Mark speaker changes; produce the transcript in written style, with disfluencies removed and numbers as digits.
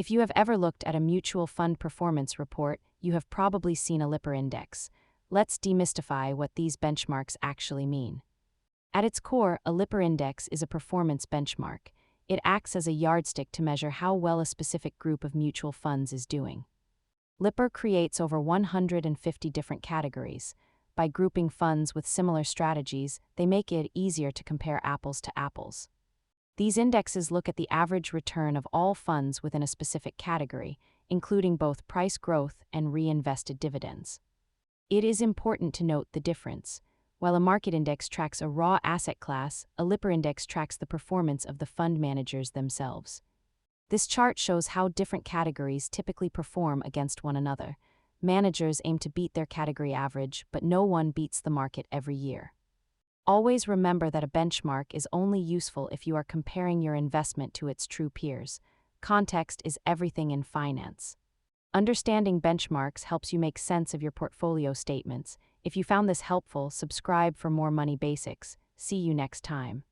Speaker 1: If you have ever looked at a mutual fund performance report, you have probably seen a Lipper index. Let's demystify what these benchmarks actually mean. At its core, a Lipper index is a performance benchmark. It acts as a yardstick to measure how well a specific group of mutual funds is doing. Lipper creates over 150 different categories. By grouping funds with similar strategies, they make it easier to compare apples to apples. These indexes look at the average return of all funds within a specific category, including both price growth and reinvested dividends. It is important to note the difference. While a market index tracks a raw asset class, a Lipper index tracks the performance of the fund managers themselves. This chart shows how different categories typically perform against one another. Managers aim to beat their category average, but no one beats the market every year. Always remember that a benchmark is only useful if you are comparing your investment to its true peers. Context is everything in finance. Understanding benchmarks helps you make sense of your portfolio statements. If you found this helpful, subscribe for more money basics. See you next time.